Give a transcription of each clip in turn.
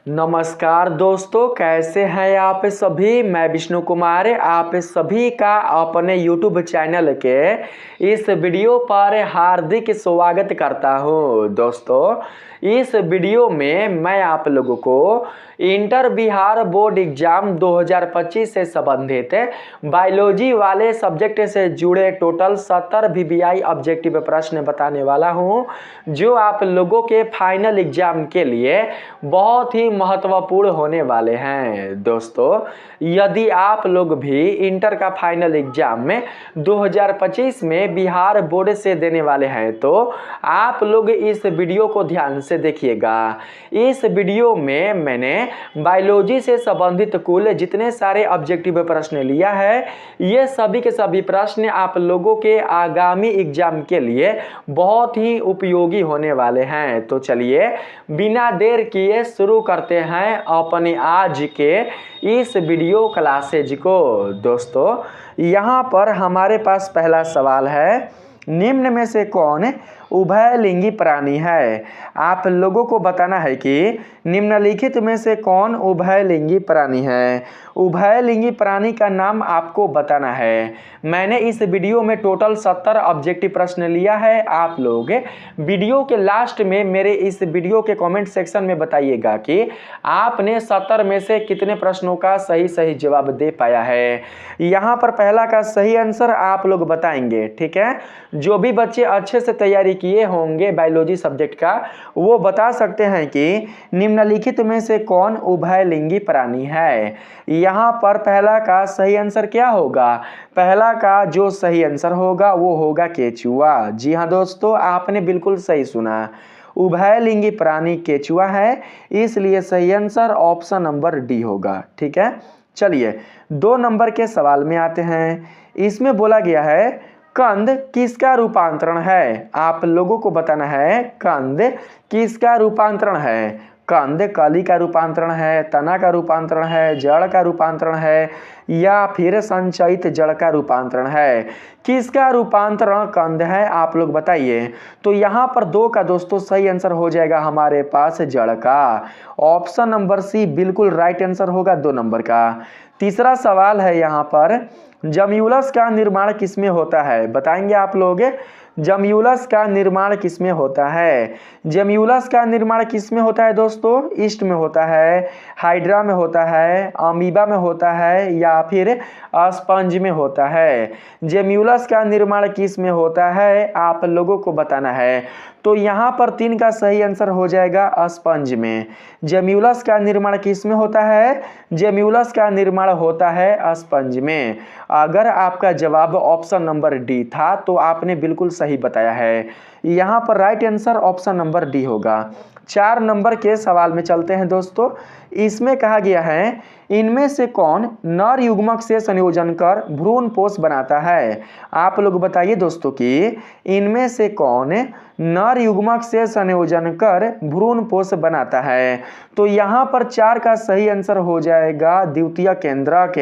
नमस्कार दोस्तों, कैसे हैं आप सभी। मैं विष्णु कुमार आप सभी का अपने YouTube चैनल के इस वीडियो पर हार्दिक स्वागत करता हूं। दोस्तों, इस वीडियो में मैं आप लोगों को इंटर बिहार बोर्ड एग्जाम 2025 से संबंधित बायोलॉजी वाले सब्जेक्ट से जुड़े टोटल 70 VBI ऑब्जेक्टिव प्रश्न बताने वाला हूं, जो आप लोगों के फाइनल एग्जाम के लिए बहुत ही महत्वपूर्ण होने वाले हैं। दोस्तों, यदि आप लोग भी इंटर का फाइनल एग्जाम में 2025 में बिहार बोर्ड से देने वाले हैं तो आप लोग इस वीडियो को ध्यान से देखिएगा। इस वीडियो में मैंने बायोलॉजी से संबंधित कुल जितने सारे ऑब्जेक्टिव प्रश्न लिया है, ये सभी के सभी प्रश्न आप लोगों के आगामी एग्जाम के लिए बहुत ही उपयोगी होने वाले हैं। तो चलिए बिना देर किए शुरू करते हैं अपने आज के इस वीडियो क्लासेज को। दोस्तों, यहाँ पर हमारे पास पहला सवाल है, निम्न में से कौन उभयलिंगी प्राणी है। आप लोगों को बताना है कि निम्नलिखित में से कौन उभयलिंगी प्राणी है। उभयलिंगी प्राणी का नाम आपको बताना है। मैंने इस वीडियो में टोटल 70 ऑब्जेक्टिव प्रश्न लिया है। आप लोग वीडियो के लास्ट में मेरे इस वीडियो के कमेंट सेक्शन में बताइएगा कि आपने 70 में से कितने प्रश्नों का सही जवाब दे पाया है। यहाँ पर पहला का सही आंसर आप लोग बताएंगे, ठीक है। जो भी बच्चे अच्छे से तैयारी किए होंगे बायोलॉजी सब्जेक्ट का, वो बता सकते हैं कि निम्नलिखित में से कौन उभयलिंगी प्राणी है। यहाँ पर पहला का सही आंसर क्या होगा। पहला का जो सही आंसर होगा वो होगा केचुआ। जी हाँ दोस्तों, आपने बिल्कुल सही सुना, उभयलिंगी प्राणी केचुआ है, इसलिए सही आंसर ऑप्शन नंबर डी होगा, ठीक है। चलिए 2 नंबर के सवाल में आते हैं। इसमें बोला गया है, कंद किसका रूपांतरण है। आप लोगों को बताना है कंद किसका रूपांतरण है। कंद कली का रूपांतरण है, तना का रूपांतरण है, जड़ का रूपांतरण है, या फिर संचयित जड़ का रूपांतरण है। किसका रूपांतरण कंद है, आप लोग बताइए। तो यहाँ पर 2 का दोस्तों सही आंसर हो जाएगा हमारे पास जड़ का। ऑप्शन नंबर सी बिल्कुल राइट आंसर होगा 2 नंबर का। तीसरा सवाल है यहाँ पर, जम्यूलस का निर्माण किसमें होता है। बताएंगे आप लोग, जम्यूलस का निर्माण किसमें होता है। जम्यूलस का निर्माण किसमें होता है दोस्तों। ईस्ट में होता है, हाइड्रा में होता है, अमीबा में होता है, या फिर स्पंज में होता है। जम्यूलस का निर्माण किस में होता है आप लोगों को बताना है। तो यहाँ पर 3 का सही आंसर हो जाएगा स्पंज में। जम्यूलस का निर्माण किस में होता है। जम्यूलस का निर्माण होता है स्पंज में। अगर आपका जवाब ऑप्शन नंबर डी था तो आपने बिल्कुल सही बताया है। यहाँ पर right answer option number D होगा। 4 नंबर के सवाल में चलते हैं दोस्तों। इसमें कहा गया है, इनमें से कौन नर युग्मक से संयोजन कर भ्रूण पोष बनाता है। आप लोग बताइए दोस्तों कि इनमें से कौन नर युग्मक से संयोजन कर भ्रूण पोष बनाता है। तो यहाँ पर 4 का सही आंसर हो जाएगा द्वितीय केंद्रक।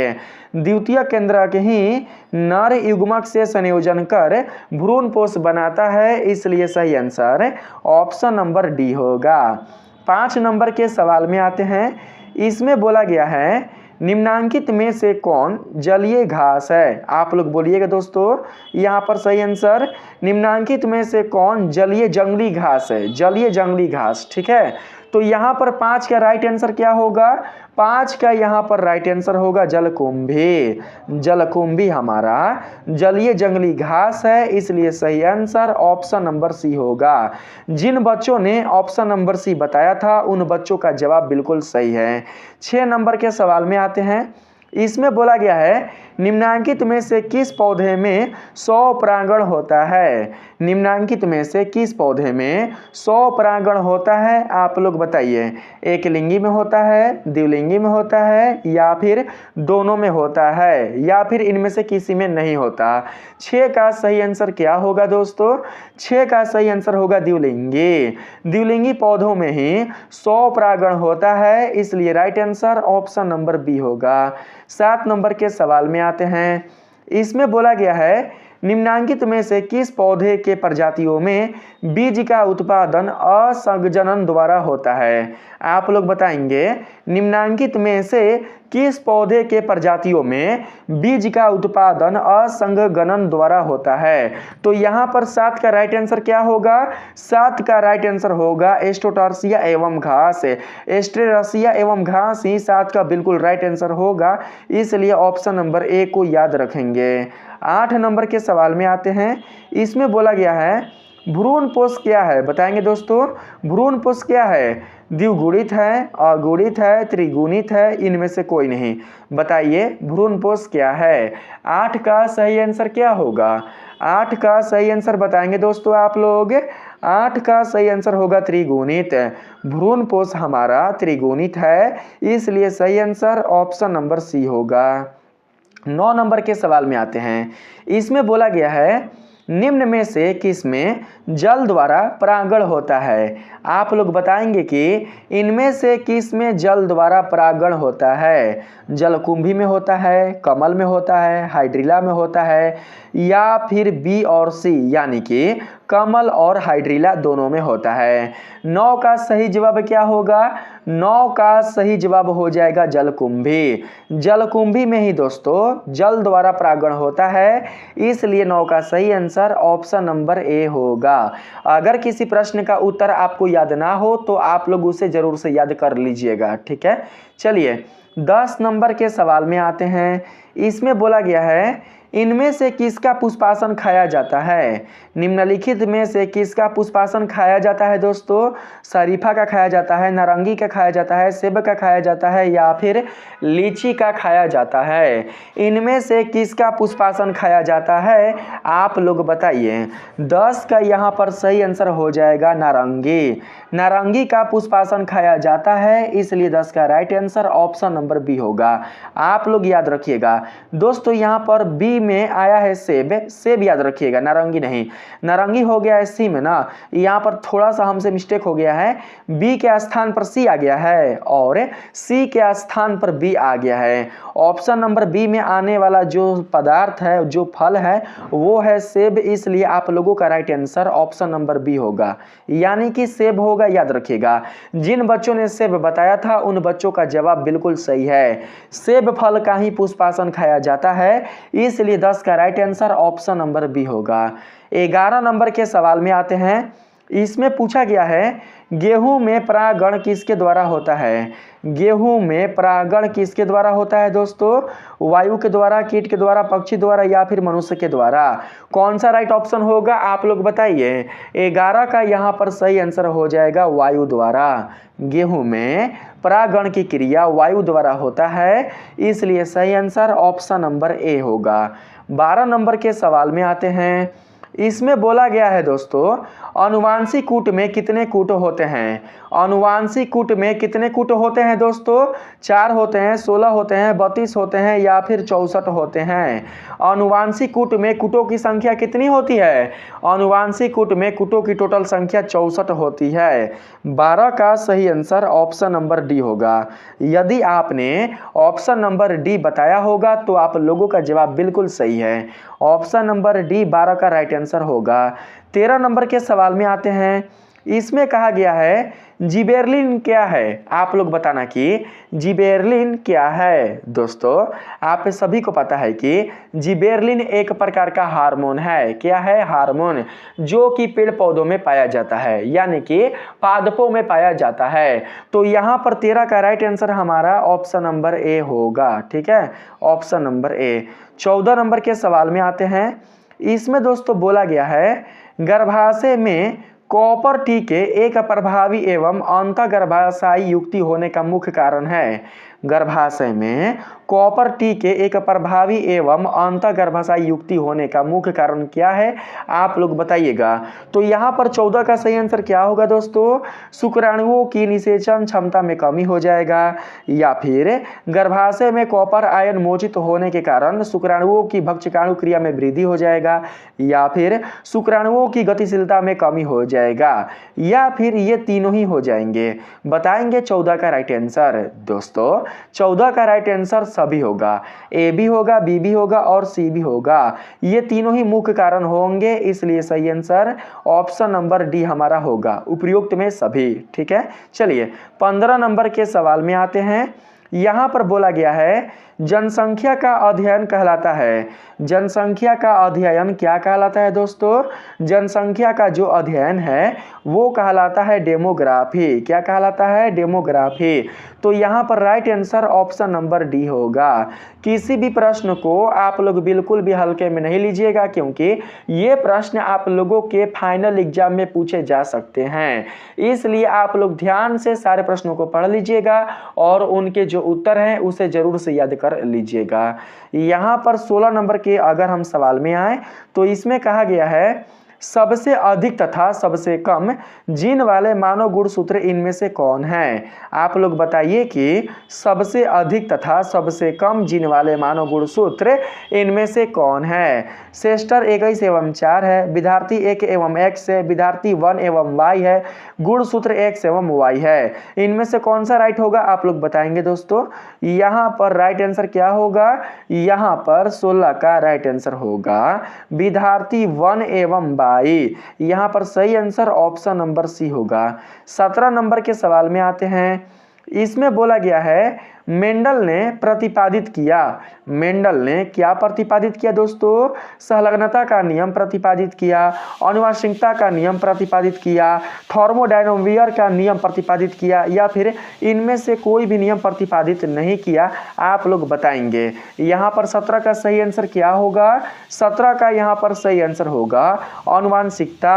द्वितीय केंद्रक ही नर युग्मक से संयोजन कर भ्रूण पोष बनाता है, इसलिए सही आंसर ऑप्शन नंबर डी होगा। 5 नंबर के सवाल में आते हैं। इसमें बोला गया है, निम्नांकित में से कौन जलीय घास है। आप लोग बोलिएगा दोस्तों, यहाँ पर सही आंसर निम्नांकित में से कौन जलीय जंगली घास है। जलीय जंगली घास, ठीक है। तो यहाँ पर 5 का राइट आंसर क्या होगा। 5 का यहाँ पर राइट आंसर होगा जलकुंभी। जलकुंभी हमारा जलीय जंगली घास है, इसलिए सही आंसर ऑप्शन नंबर सी होगा। जिन बच्चों ने ऑप्शन नंबर सी बताया था उन बच्चों का जवाब बिल्कुल सही है। 6 नंबर के सवाल में आते हैं। इसमें बोला गया है, निम्नांकित में से किस पौधे में 100 परागण होता है। निम्नांकित में से किस पौधे में 100 परागण होता है आप लोग बताइए। एक लिंगी में होता है, द्विलिंगी में होता है, या फिर दोनों में होता है, या फिर इनमें से किसी में नहीं होता। 6 का सही आंसर क्या होगा दोस्तों। 6 का सही आंसर होगा द्विलिंगी। द्विलिंगी पौधों में ही 100 परागण होता है, इसलिए right answer option number B होगा। 7 नंबर के सवाल में आते हैं। इसमें बोला गया है, निम्नांकित में से किस पौधे के प्रजातियों में बीज का उत्पादन असंजनन द्वारा होता है। आप लोग बताएंगे निम्नांकित में से किस पौधे के प्रजातियों में बीज का उत्पादन असंगणन द्वारा होता है। तो यहाँ पर 7 का राइट आंसर क्या होगा? 7 का राइट आंसर होगा एस्ट्रोटर्सिया एवं घास। एस्ट्रेरसिया एवं घास ही 7 का बिल्कुल राइट आंसर होगा, इसलिए ऑप्शन नंबर ए को याद रखेंगे। 8 नंबर के सवाल में आते हैं। इसमें बोला गया है भ्रूणपोष क्या है? बताएंगे दोस्तों, भ्रूणपोष क्या है? द्विगुणित है, अगुणित है, त्रिगुणित है, इनमें से कोई नहीं। बताइए भ्रूणपोष क्या है? 8 का सही आंसर क्या होगा? 8 का सही आंसर बताएंगे दोस्तों आप लोग। 8 का सही आंसर होगा त्रिगुणित। भ्रूणपोष हमारा त्रिगुणित है, इसलिए सही आंसर ऑप्शन नंबर सी होगा। 9 नंबर के सवाल में आते हैं। इसमें बोला गया है निम्न में से किसमें जल द्वारा परागण होता है? आप लोग बताएंगे कि इनमें से किसमें जल द्वारा परागण होता है? जलकुंभी में होता है, कमल में होता है, हाइड्रिला में होता है, या फिर बी और सी यानी कि कमल और हाइड्रिला दोनों में होता है। 9 का सही जवाब क्या होगा? 9 का सही जवाब हो जाएगा जलकुंभी। जलकुंभी में ही दोस्तों जल द्वारा परागण होता है, इसलिए 9 का सही आंसर ऑप्शन नंबर ए होगा। अगर किसी प्रश्न का उत्तर आपको याद ना हो तो आप लोग उसे जरूर से याद कर लीजिएगा, ठीक है। चलिए 10 नंबर के सवाल में आते हैं। इसमें बोला गया है इनमें से किसका पुष्पासन खाया जाता है? निम्नलिखित में से किसका पुष्पासन खाया जाता है दोस्तों? शरीफा का खाया जाता है, नारंगी का खाया जाता है, सेब का खाया जाता है, या फिर लीची का खाया जाता है? इनमें से किसका पुष्पासन खाया जाता है? आप लोग बताइए। 10 का यहाँ पर सही आंसर हो जाएगा नारंगी। नारंगी का पुष्पासन खाया जाता है, इसलिए 10 का right answer option number B होगा। आप लोग याद रखिएगा दोस्तों, यहाँ पर बी में आया है सेब, सेब याद रखिएगा, नारंगी नहीं। नारंगी हो गया है सी में ना, यहाँ पर थोड़ा सा हमसे मिस्टेक हो गया है। बी के स्थान पर सी आ गया है और सी के स्थान पर बी आ गया है। ऑप्शन नंबर बी में आने वाला जो पदार्थ है, जो फल है, वो है सेब, इसलिए आप लोगों का right answer option number B होगा, यानी कि सेब होगा। याद रखिएगा, जिन बच्चों ने सेब बताया था उन बच्चों का जवाब बिल्कुल सही है। सेब फल का ही पुष्पासन खाया जाता है, इसलिए 10 का right answer option number B होगा। 11 नंबर के सवाल में आते हैं। इसमें पूछा गया है गेहूं में परागण किसके द्वारा होता है? गेहूं में परागण किसके द्वारा होता है दोस्तों? वायु के द्वारा, कीट के द्वारा, पक्षी द्वारा, या फिर मनुष्य के द्वारा? कौन सा राइट ऑप्शन होगा आप लोग बताइए। 11 का यहाँ पर सही आंसर हो जाएगा वायु द्वारा। गेहूं में परागण की क्रिया वायु द्वारा होता है, इसलिए सही आंसर ऑप्शन नंबर ए होगा। 12 नंबर के सवाल में आते हैं। इसमें बोला गया है दोस्तों अनुवांशिक कूट में कितने कूट होते हैं? अनुवांशिक कूट में कितने कूट होते हैं दोस्तों? 4 होते हैं, 16 होते हैं, 32 होते हैं, या फिर 64 होते हैं? अनुवांशिक कूट में कूटों की संख्या कितनी होती है? अनुवांशिक कूट में कूटों की टोटल संख्या 64 होती है। 12 का सही आंसर ऑप्शन नंबर डी होगा। यदि आपने ऑप्शन नंबर डी बताया होगा तो आप लोगों का जवाब बिल्कुल सही है। ऑप्शन नंबर डी 12 का राइट आंसर होगा। 13 नंबर के सवाल में आते हैं। इसमें कहा गया है जिबेरेलिन क्या है? आप लोग बताना कि जिबेरेलिन क्या है। दोस्तों आप सभी को पता है कि जिबेरेलिन एक प्रकार का हार्मोन है। क्या है? हार्मोन, जो कि पेड़ पौधों में पाया जाता है, यानी कि पादपों में पाया जाता है। तो यहाँ पर 13 का राइट आंसर हमारा ऑप्शन नंबर ए होगा, ठीक है, ऑप्शन नंबर ए। 14 नंबर के सवाल में आते हैं। इसमें दोस्तों बोला गया है गर्भाशय में कॉपर टी के एक प्रभावी एवं अंतःगर्भाशयी युक्ति होने का मुख्य कारण है। गर्भाशय में कॉपर टी के एक प्रभावी एवं अंतःगर्भाशयी युक्ति होने का मुख्य कारण क्या है? आप लोग बताइएगा। तो यहाँ पर 14 का सही आंसर क्या होगा दोस्तों? शुक्राणुओं की निषेचन क्षमता में कमी हो जाएगा, या फिर गर्भाशय में कॉपर आयन मोचित होने के कारण शुक्राणुओं की भक्षकाणु क्रिया में वृद्धि हो जाएगा, या फिर शुक्राणुओं की गतिशीलता में कमी हो जाएगा या फिर ये तीनों ही हो जाएंगे? बताएंगे 14 का राइट आंसर। दोस्तों 14 का राइट आंसर सभी होगा, ए भी होगा, बी भी होगा और सी भी होगा। ये तीनों ही मुख्य कारण होंगे, इसलिए सही आंसर ऑप्शन नंबर डी हमारा होगा, उपयुक्त में सभी। ठीक है, चलिए 15 नंबर के सवाल में आते हैं। यहाँ पर बोला गया है जनसंख्या का अध्ययन कहलाता है। जनसंख्या का अध्ययन क्या कहलाता है दोस्तों? जनसंख्या का जो अध्ययन है वो कहलाता है डेमोग्राफी। क्या कहलाता है? डेमोग्राफी। तो यहाँ पर right answer option number D होगा। किसी भी प्रश्न को आप लोग बिल्कुल भी हल्के में नहीं लीजिएगा, क्योंकि ये प्रश्न आप लोगों के फाइनल एग्जाम में पूछे जा सकते हैं। इसलिए आप लोग ध्यान से सारे प्रश्नों को पढ़ लीजिएगा और उनके जो उत्तर हैं उसे जरूर से याद कर लीजिएगा। यहाँ पर 16 नंबर के अगर हम सवाल में आए तो इसमें कहा गया है सबसे अधिक तथा सबसे कम जीन वाले मानव गुणसूत्र इनमें से कौन है? आप लोग बताइए कि सबसे अधिक तथा सबसे कम जीन वाले मानव गुणसूत्र इनमें से कौन है? सेस्टर 21 एवं 4 है, विद्यार्थी 1 एवं x है, विद्यार्थी 1 एवं y है, गुणसूत्र x एवं y है। इनमें से कौन सा राइट होगा आप लोग बताएंगे दोस्तों? यहाँ पर राइट आंसर क्या होगा? यहाँ पर 16 का राइट आंसर होगा विद्यार्थी 1 एवं यहाँ पर सही आंसर ऑप्शन नंबर सी होगा। 17 नंबर के सवाल में आते हैं। इसमें बोला गया है मेंडल ने प्रतिपादित किया। मेंडल ने क्या प्रतिपादित किया दोस्तों? संलग्नता का नियम प्रतिपादित किया, आनुवंशिकता का नियम प्रतिपादित किया, थर्मोडायनामिक्स का नियम प्रतिपादित किया या फिर इनमें से कोई भी नियम प्रतिपादित नहीं किया? आप लोग बताएंगे। यहाँ पर 17 का सही आंसर क्या होगा? 17 का यहाँ पर सही आंसर होगा आनुवंशिकता।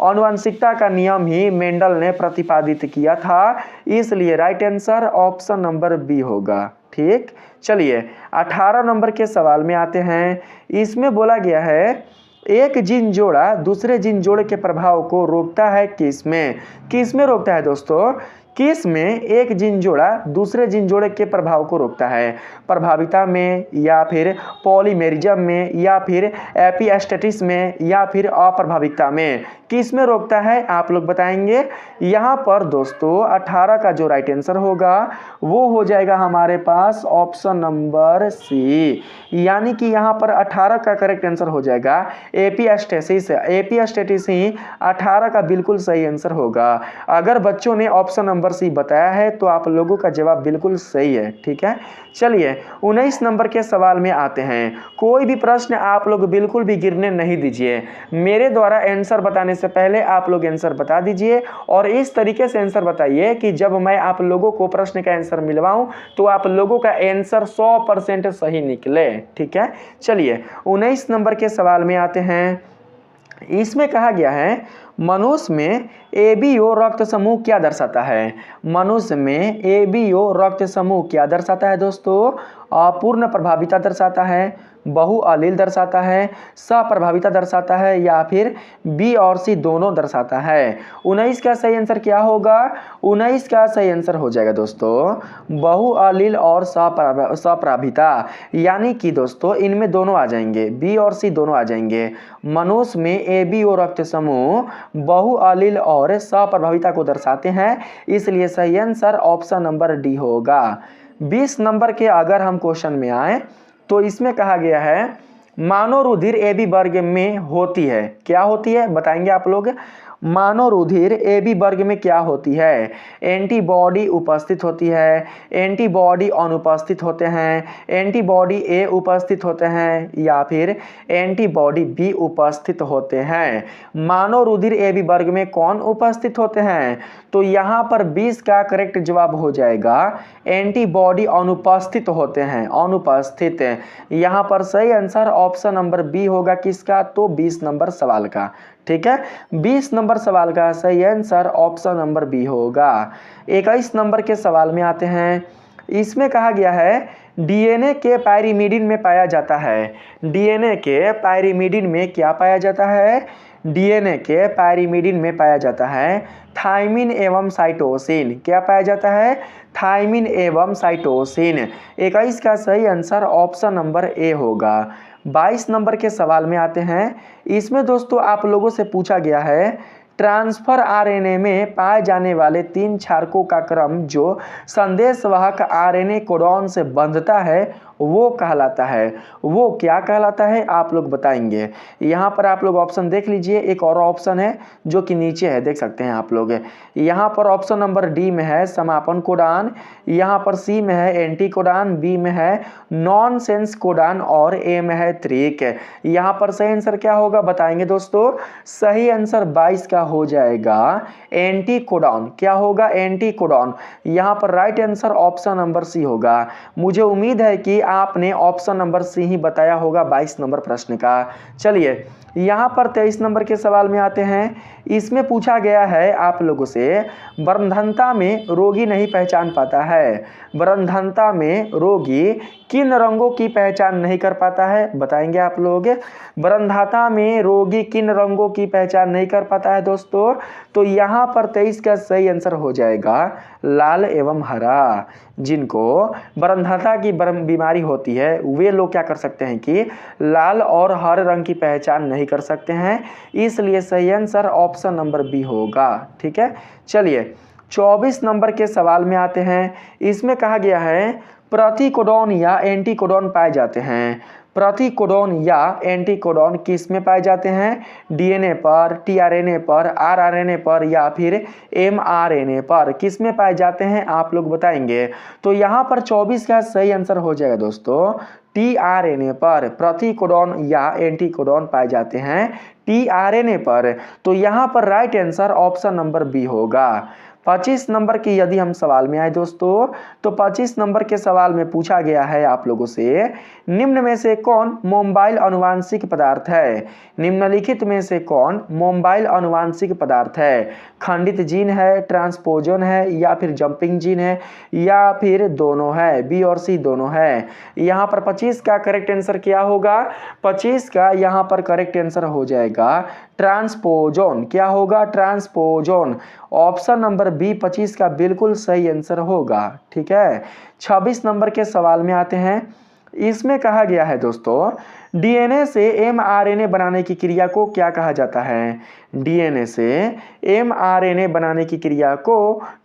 आनुवंशिकता का नियम ही मेंडल ने प्रतिपादित किया था, इसलिए right answer option number B होगा। ठीक, चलिए 18 नंबर के सवाल में आते हैं। इसमें बोला गया है एक जीन जोड़ा दूसरे जीन जोड़े के प्रभाव को रोकता है किसमें? किसमें रोकता है दोस्तों? किस में एक जीन जोड़ा दूसरे जीन जोड़े के प्रभाव को रोकता है? प्रभाविता में या फिर पॉलीमेरिज्म में या फिर एपिस्टेटिस में या फिर अप्रभाविकता में? किस में रोकता है आप लोग बताएंगे? यहाँ पर दोस्तों 18 का जो राइट आंसर होगा वो हो जाएगा हमारे पास ऑप्शन नंबर सी, यानी कि यहाँ पर 18 का करेक्ट आंसर हो जाएगा एपिस्टेसिस। एपिस्टेटिस ही 18 का बिल्कुल सही आंसर होगा। अगर बच्चों ने ऑप्शन नंबर सी बताया है तो आप लोगों का जवाब बिल्कुल सही है। ठीक है, चलिए 19 नंबर के सवाल में आते हैं। कोई भी प्रश्न आप लोग बिल्कुल भी गिरने नहीं दीजिए। मेरे द्वारा आंसर बताने से पहले आप लोग आंसर बता दीजिए और इस तरीके से आंसर बताइए कि जब मैं आप लोगों को प्रश्न का आंसर मिलवाऊं तो आप लोगों का आंसर 100% सही निकले। ठीक है, चलिए 19 नंबर के सवाल में आते हैं। इसमें कहा गया है मनुष्य में एबीओ रक्त समूह क्या दर्शाता है? मनुष्य में एबीओ रक्त समूह क्या दर्शाता है दोस्तों? अपूर्ण प्रभाविता दर्शाता है, बहुअलील दर्शाता है, सप्रभाविता दर्शाता है या फिर बी और सी दोनों दर्शाता है? 19 का सही आंसर क्या होगा? 19 का सही आंसर हो जाएगा दोस्तों बहुअलील और सप्रभाविता, यानी कि दोस्तों इनमें दोनों आ जाएंगे, बी और सी दोनों आ जाएंगे। मनुष्य में एबीओ रक्त समूह बहुअलील और सप्रभाविता को दर्शाते हैं, इसलिए सही आंसर ऑप्शन नंबर डी होगा। 20 नंबर के अगर हम क्वेश्चन में आए तो इसमें कहा गया है मानव रुधिर ए बी वर्ग में होती है। क्या होती है बताएंगे आप लोग? मानव रुधिर ए बी वर्ग में क्या होती है? एंटीबॉडी उपस्थित होती है, एंटीबॉडी अनुपस्थित होते हैं, एंटीबॉडी ए उपस्थित होते हैं या फिर एंटीबॉडी बी उपस्थित होते हैं? मानव रुधिर ए बी वर्ग में कौन उपस्थित होते हैं? तो यहाँ पर 20 का करेक्ट जवाब हो जाएगा एंटीबॉडी अनुपस्थित होते हैं, अनुपस्थित। यहाँ पर सही आंसर ऑप्शन नंबर बी होगा किसका? तो 20 नंबर सवाल का। ठीक है, 20 नंबर सवाल का सही आंसर ऑप्शन नंबर बी होगा। 21 नंबर के सवाल में आते हैं। इसमें कहा गया है डीएनए के पायरीमिडीन में पाया जाता है। डीएनए के पायरीमिडीन में क्या पाया जाता है? डीएनए के पायरीमिडीन में पाया जाता है थायमिन एवं साइटोसिन। क्या पाया जाता है? थायमिन एवं साइटोसिन। 21 का सही आंसर ऑप्शन नंबर ए होगा। 22 नंबर के सवाल में आते हैं। इसमें दोस्तों आप लोगों से पूछा गया है ट्रांसफर आरएनए में पाए जाने वाले 3 क्षारकों का क्रम जो संदेशवाहक आरएनए कोडॉन से बंधता है वो कहलाता है। वो क्या कहलाता है आप लोग बताएंगे। यहाँ पर आप लोग ऑप्शन देख लीजिए, एक और ऑप्शन है जो कि नीचे है, देख सकते हैं आप लोग। यहाँ पर ऑप्शन नंबर डी में है समापन कोडान, यहाँ पर सी में है एंटी कोडान, बी में है नॉनसेंस कोडान और ए में है त्रिक। यहाँ पर सही आंसर क्या होगा बताएंगे दोस्तों। सही आंसर 22 का हो जाएगा एंटी कोडान। क्या होगा? Anticodon. यहाँ पर right answer option number C होगा। मुझे उम्मीद है कि आपने ऑप्शन नंबर सी ही बताया होगा 22 नंबर प्रश्न का। चलिए यहाँ पर 23 नंबर के सवाल में आते हैं। इसमें पूछा गया है आप लोगों से, बरंधनता में रोगी नहीं पहचान पाता है। बरंधनता में रोगी किन रंगों की पहचान नहीं कर पाता है बताएंगे आप लोग। बरंधता में रोगी किन रंगों की पहचान नहीं कर पाता है दोस्तों? तो यहाँ पर 23 का सही आंसर हो जाएगा लाल एवं हरा। जिनको बरंधता की बीमारी होती है वे लोग क्या कर सकते हैं कि लाल और हरे रंग की पहचान नहीं कर सकते हैं, इसलिए सही आंसर ऑप्शन नंबर बी होगा। ठीक है, चलिए 24 नंबर के सवाल में आते हैं। इसमें कहा गया है प्रतिकोडॉन या एंटीकोडॉन पाए जाते हैं। प्रतिकोडॉन या एंटीकोडॉन किस में पाए जाते हैं? डीएनए पर, टीआरएनए पर, आरआरएनए पर या फिर एमआरएनए पर, किस में पाए जाते हैं आप लोग बताएंगे। तो यहाँ पर 24 का सही आंसर हो जाएगा दोस्तों टीआरएनए पर। प्रतिकोडॉन या एंटीकोडॉन पाए जाते हैं टीआरएनए पर। तो यहाँ पर right answer option number B होगा। 25 नंबर की यदि हम सवाल में आए दोस्तों, तो 25 नंबर के सवाल में पूछा गया है आप लोगों से, निम्न में से कौन मोबाइल आनुवांशिक पदार्थ है? निम्नलिखित में से कौन मोबाइल आनुवांशिक पदार्थ है? खंडित जीन है, ट्रांसपोजन है या फिर जंपिंग जीन है या फिर दोनों है? बी और सी दोनों है। यहाँ पर 25 का करेक्ट आंसर क्या होगा? 25 का यहाँ पर करेक्ट आंसर हो जाएगा ट्रांसपोजन। क्या होगा? ट्रांसपोजन। ऑप्शन नंबर बी 25 का बिल्कुल सही आंसर होगा। ठीक है, 26 नंबर के सवाल में आते हैं। इसमें कहा गया है दोस्तों, डीएनए से एमआरएनए बनाने की क्रिया को क्या कहा जाता है? डीएनए से एमआरएनए बनाने की क्रिया को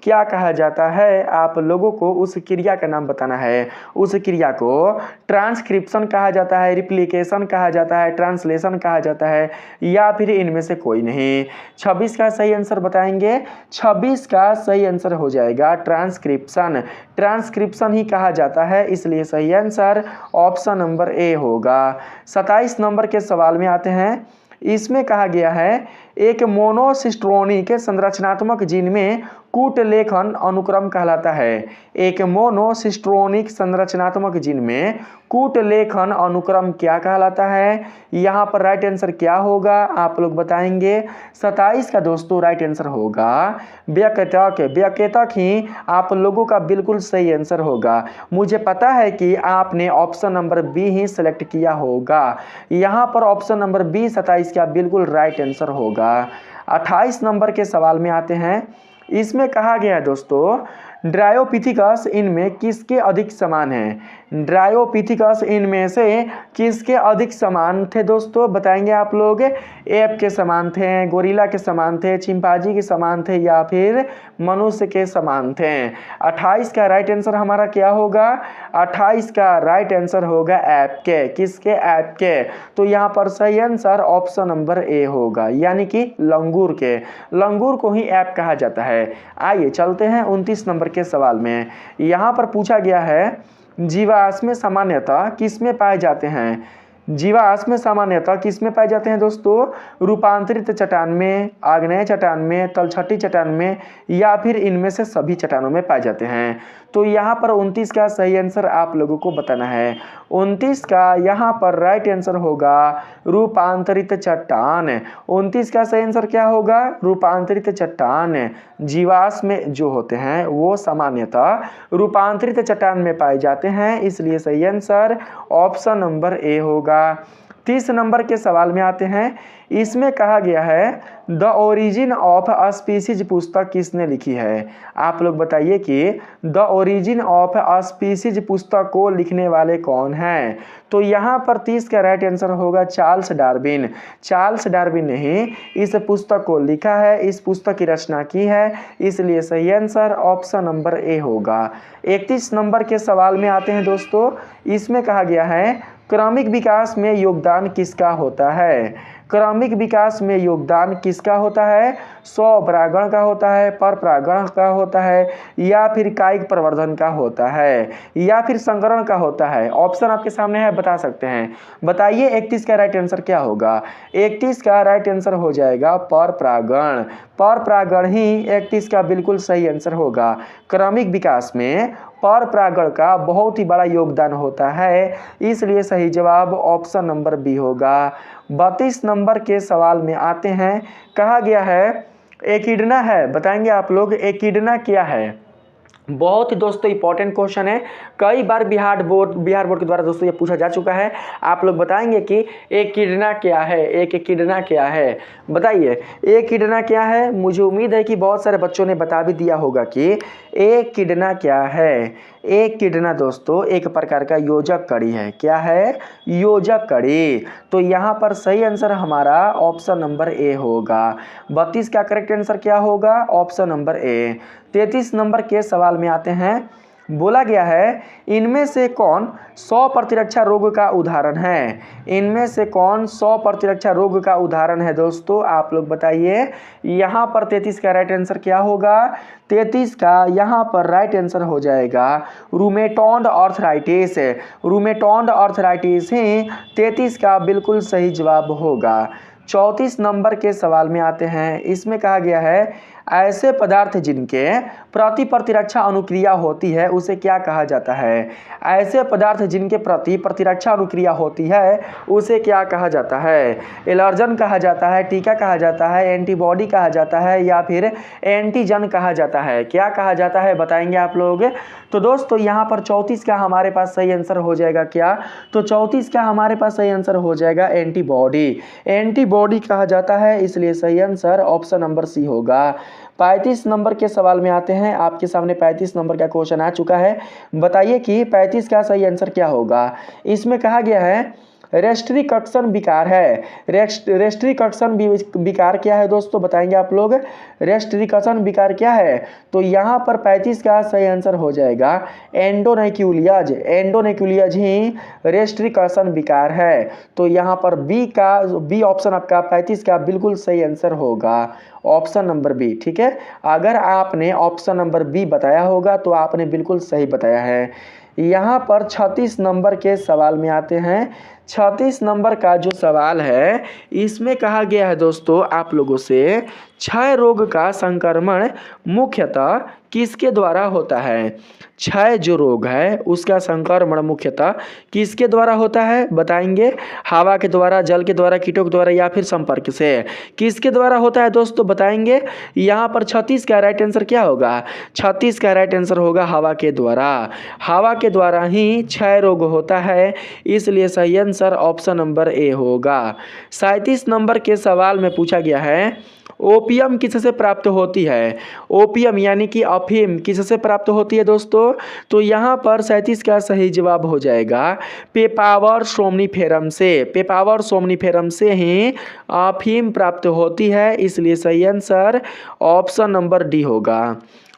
क्या कहा जाता है? आप लोगों को उस क्रिया का नाम बताना है। उस क्रिया को ट्रांसक्रिप्शन कहा जाता है, रिप्लिकेशन कहा जाता है, ट्रांसलेशन कहा जाता है या फिर इनमें से कोई नहीं। 26 का सही आंसर बताएंगे। 26 का सही आंसर हो जाएगा ट्रांसक्रिप्शन। ट्रांसक्रिप्शन ही कहा जाता है, इसलिए सही आंसर ऑप्शन नंबर ए होगा। 27 नंबर के सवाल में आते हैं। इसमें कहा गया है एक मोनोसिस्ट्रोनिक संरचनात्मक जीन में कूट लेखन अनुक्रम कहलाता है। एक मोनोसिस्ट्रोनिक संरचनात्मक जीन में कूट लेखन अनुक्रम क्या कहलाता है? यहाँ पर राइट आंसर क्या होगा आप लोग बताएंगे। 27 का दोस्तों राइट आंसर होगा व्यक्तक। व्यक्तक ही आप लोगों का बिल्कुल सही आंसर होगा। मुझे पता है कि आपने ऑप्शन नंबर बी ही सिलेक्ट किया होगा। यहाँ पर ऑप्शन नंबर बी 27 का बिल्कुल राइट आंसर होगा। 28 नंबर के सवाल में आते हैं। इसमें कहा गया है दोस्तों, ड्रायोपिथिकस इनमें किसके अधिक समान है? ड्रायोपिथिकस इनमें से किसके अधिक समान थे दोस्तों बताएंगे आप लोग। एप के समान थे, गोरिल्ला के समान थे, चिंपांजी के समान थे या फिर मनुष्य के समान थे? 28 का राइट आंसर हमारा क्या होगा? 28 का राइट आंसर होगा ऐप के। किसके? ऐप के। तो यहाँ पर सही आंसर ऑप्शन नंबर ए होगा, यानी कि लंगूर के। लंगूर को ही ऐप कहा जाता है। आइए चलते हैं 29 नंबर के सवाल में। यहाँ पर पूछा गया है जीवाश्म सामान्यतः किसमें पाए जाते हैं? जीवाश्म सामान्यतः किसमें पाए जाते हैं दोस्तों? रूपांतरित चट्टान में, आग्नेय चट्टान में, तलछटी चट्टान में या फिर इनमें से सभी चट्टानों में पाए जाते हैं। तो यहाँ पर 29 का सही आंसर आप लोगों को बताना है। 29 का यहाँ पर राइट आंसर होगा रूपांतरित चट्टान। 29 का सही आंसर क्या होगा? रूपांतरित चट्टान। जीवाश्म जो होते हैं वो सामान्यतः रूपांतरित चट्टान में पाए जाते हैं, इसलिए सही आंसर ऑप्शन नंबर ए होगा। 30 नंबर के सवाल में आते हैं। इसमें कहा गया है the origin of a species पुस्तक किसने लिखी है। आप लोग बताइए कि the origin of a species पुस्तक को लिखने वाले कौन हैं। तो यहाँ पर 30 का राइट आंसर होगा चार्ल्स डार्विन। चार्ल्स डार्विन ने ही इस पुस्तक को लिखा है, इस पुस्तक की रचना की है, इसलिए सही आंसर ऑप्शन नंबर ए होगा। 31 नंबर के सवाल में आते हैं दोस्तों। इसमें कहा गया है क्रमिक विकास में योगदान किसका होता है। क्रमिक विकास में योगदान किसका होता है। स्वपरागण का होता है, परपरागण का होता है, या फिर कायिक प्रवर्धन का होता है, या फिर संकरण का होता है। ऑप्शन आपके सामने है, बता सकते हैं। बताइए 31 का राइट आंसर क्या होगा। 31 का राइट आंसर हो जाएगा परपरागण। परपरागण ही 31 का बिल्कुल सही आंसर होगा। क्रमिक विकास में परपरागण का बहुत ही बड़ा योगदान होता है, इसलिए सही जवाब ऑप्शन नंबर बी होगा। 32 नंबर के सवाल में आते हैं। कहा गया है एकिडना है, बताएंगे आप लोग एकिडना क्या है। बहुत ही दोस्तों इंपॉर्टेंट क्वेश्चन है, कई बार बिहार बोर्ड के द्वारा दोस्तों ये पूछा जा चुका है। आप लोग बताएंगे कि एकिडना क्या है, एकिडना क्या है, बताइए एकिडना क्या है। मुझे उम्मीद है कि बहुत सारे बच्चों ने बता भी दिया होगा कि एकिडना क्या है। एकिडना दोस्तों एक प्रकार का योजक कड़ी है। क्या है, योजक कड़ी। तो यहाँ पर सही आंसर हमारा ऑप्शन नंबर ए होगा। 32 का करेक्ट आंसर क्या होगा, ऑप्शन नंबर ए। 33 नंबर के सवाल में आते हैं। बोला गया है इनमें से कौन 100 प्रतिरक्षा रोग का उदाहरण है। इनमें से कौन 100 प्रतिरक्षा रोग का उदाहरण है दोस्तों, आप लोग बताइए। यहाँ पर 33 का राइट आंसर क्या होगा। 33 का यहाँ पर राइट आंसर हो जाएगा रूमेटॉइड आर्थराइटिस। रूमेटॉइड आर्थराइटिस ही 33 का बिल्कुल सही जवाब होगा। 34 नंबर के सवाल में आते हैं। इसमें कहा गया है ऐसे पदार्थ जिनके प्रति प्रतिरक्षा अनुक्रिया होती है उसे क्या कहा जाता है। ऐसे पदार्थ जिनके प्रति प्रतिरक्षा अनुक्रिया होती है उसे क्या कहा जाता है। एलर्जन कहा जाता है, टीका कहा जाता है, एंटीबॉडी कहा जाता है, या फिर एंटीजन कहा जाता है। क्या कहा जाता है बताएंगे आप लोग। तो दोस्तों यहाँ पर 34 का हमारे पास सही आंसर हो जाएगा क्या। तो 34 का हमारे पास सही आंसर हो जाएगा एंटीबॉडी। एंटीबॉडी कहा जाता है, इसलिए सही आंसर ऑप्शन नंबर सी होगा। 35 नंबर के सवाल में आते हैं। आपके सामने 35 नंबर का क्वेश्चन आ चुका है। बताइए कि 35 का सही आंसर क्या होगा। इसमें कहा गया है रेस्ट्रिक्शन विकार है। रेस्ट्रिक्शन विकार क्या है दोस्तों, बताएंगे आप लोग। रेस्ट्रिक्शन विकार क्या है। तो यहाँ पर 35 का सही आंसर हो जाएगा एंडोनेक्यूलियाज। एंडोनेक्यूलियाज ही रेस्ट्रिक्शन विकार है। तो यहाँ पर बी ऑप्शन आपका 35 का बिल्कुल सही आंसर होगा, ऑप्शन नंबर बी। ठीक है, अगर आपने ऑप्शन नंबर बी बताया होगा तो आपने बिल्कुल सही बताया है। यहाँ पर 36 नंबर के सवाल में आते हैं। 36 नंबर का जो सवाल है इसमें कहा गया है दोस्तों आप लोगों से क्षय रोग का संक्रमण मुख्यतः किसके द्वारा होता है। क्षय जो रोग है उसका संक्रमण मुख्यतः किसके द्वारा होता है बताएंगे। हवा के द्वारा, जल के द्वारा, कीटों के द्वारा, या फिर संपर्क से। किसके द्वारा होता है दोस्तों बताएंगे। यहाँ पर 36 का राइट आंसर क्या होगा। 36 का राइट आंसर होगा हवा के द्वारा। हवा के द्वारा ही क्षय रोग होता है, इसलिए सही आंसर ऑप्शन नंबर ए होगा। 37 नंबर के सवाल में पूछा गया है ओपियम किससे प्राप्त होती है। ओपियम यानी कि अफीम किससे प्राप्त होती है दोस्तों। तो यहाँ पर 37 का सही जवाब हो जाएगा पेपावर सोमनीफेरम से। पेपावर सोमनीफेरम से ही अफीम प्राप्त होती है, इसलिए सही आंसर ऑप्शन नंबर डी होगा।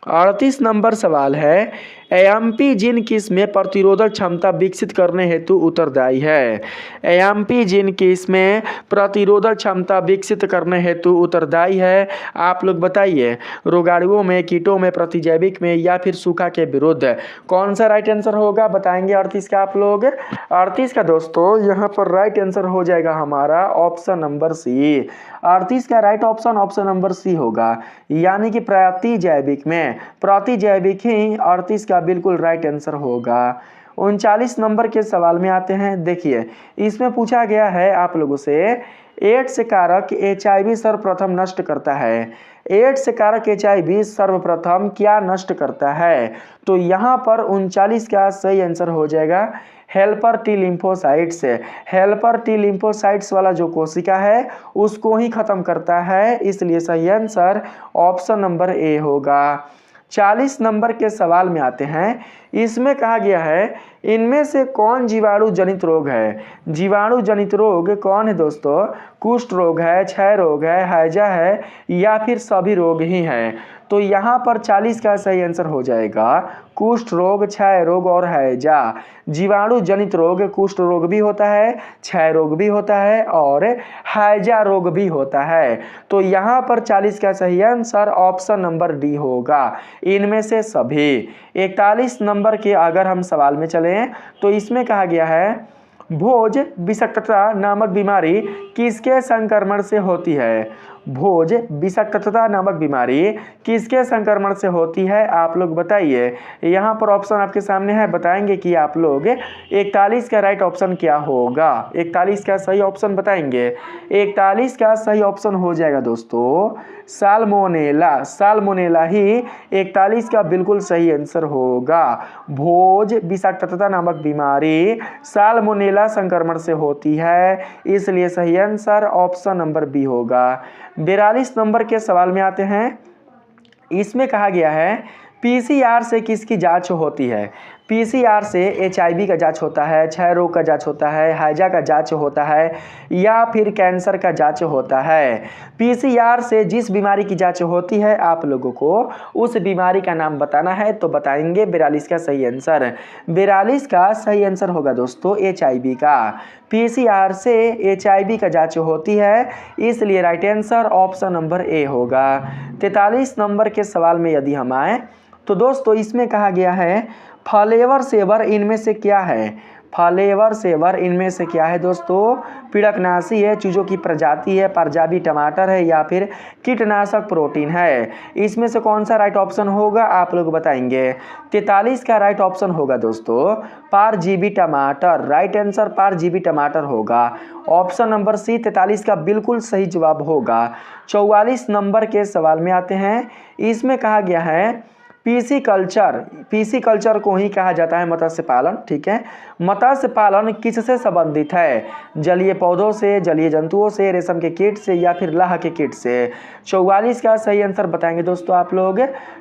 38 नंबर सवाल है एएमपी जीन किस में प्रतिरोधक क्षमता विकसित करने हेतु उत्तरदायी है। एएमपी जीन किस में प्रतिरोधक क्षमता विकसित करने हेतु उत्तरदायी है। आप लोग बताइए रोगाणुओं में, कीटों में, प्रतिजैविक में, या फिर सूखा के विरुद्ध। कौन सा राइट आंसर होगा बताएंगे 38 का आप लोग। 38 का दोस्तों यहाँ पर राइट आंसर हो जाएगा हमारा ऑप्शन नंबर सी। 38 का राइट ऑप्शन नंबर सी होगा, यानी कि प्रतिजैविक में। प्रतिजैविक ही 38 का बिल्कुल राइट आंसर होगा। 39 नंबर के सवाल में आते हैं। देखिए इसमें पूछा गया है आप लोगों से, एड्स कारक HIV सर्वप्रथम नष्ट करता है। एड्स कारक HIV सर्वप्रथम क्या नष्ट करता है? तो यहाँ पर 39 का सही आंसर हो जाएगा helper T lymphocytes. Helper T lymphocytes वाला जो कोशिका है उसको ही खत्म करता है, इसलिए सही आंसर ऑप्शन नंबर ए होगा। 40 नंबर के सवाल में आते हैं। इसमें कहा गया है इनमें से कौन जीवाणु जनित रोग है? जीवाणु जनित रोग कौन है दोस्तों? कुष्ठ रोग है, क्षय रोग है, हैजा है या फिर सभी रोग ही हैं? तो यहाँ पर 40 का सही आंसर हो जाएगा कुष्ठ रोग, क्षय रोग और हैजा। जीवाणु जनित रोग कुष्ठ रोग भी होता है, क्षय रोग भी होता है और हैजा रोग भी होता है। तो यहाँ पर 40 का सही आंसर ऑप्शन नंबर डी होगा, इनमें से सभी। 41 नंबर के अगर हम सवाल में चलें तो इसमें कहा गया है भोज विषाक्तता नामक बीमारी किसके संक्रमण से होती है? भोज विषाक्तता नामक बीमारी किसके संक्रमण से होती है? आप लोग बताइए। यहाँ पर ऑप्शन आपके सामने है, बताएंगे कि आप लोग 41 का राइट ऑप्शन क्या होगा। 41 का सही ऑप्शन बताएंगे। 41 का सही ऑप्शन हो जाएगा दोस्तों साल्मोनेला। साल्मोनेला ही 41 का बिल्कुल सही आंसर होगा। भोज विषाक्तता नामक बीमारी साल्मोनेला संक्रमण से होती है, इसलिए सही आंसर ऑप्शन नंबर बी होगा। 42 नंबर के सवाल में आते हैं। इसमें कहा गया है PCR से किसकी जांच होती है? PCR से HIV का जांच होता है, क्षय रोग का जांच होता है, हैजा का जांच होता है या फिर कैंसर का जांच होता है। PCR से जिस बीमारी की जांच होती है आप लोगों को उस बीमारी का नाम बताना है, तो बताएंगे 42 का सही आंसर। 42 का सही आंसर होगा दोस्तों HIV का। PCR से HIV का जांच होती है, इसलिए right answer option number A होगा। 43 नंबर के सवाल में यदि हम आए तो दोस्तों इसमें कहा गया है फलेवर सेवर इनमें से क्या है? फलेवर सेवर इनमें से क्या है दोस्तों? पीड़कनाशी है, चूजों की प्रजाति है, परजावी टमाटर है या फिर कीटनाशक प्रोटीन है? इसमें से कौन सा राइट ऑप्शन होगा आप लोग बताएंगे। 43 का राइट ऑप्शन होगा दोस्तों परजीवी टमाटर। राइट आंसर परजीवी टमाटर होगा, ऑप्शन नंबर सी 43 का बिल्कुल सही जवाब होगा। 44 नंबर के सवाल में आते हैं। इसमें कहा गया है पीसी कल्चर को ही कहा जाता है मत्स्य पालन। ठीक है, मत्स्य पालन किससे संबंधित है? जलीय पौधों से, जलीय जंतुओं से, रेशम के कीट से या फिर लाह के कीट से? 44 का सही आंसर बताएंगे दोस्तों आप लोग।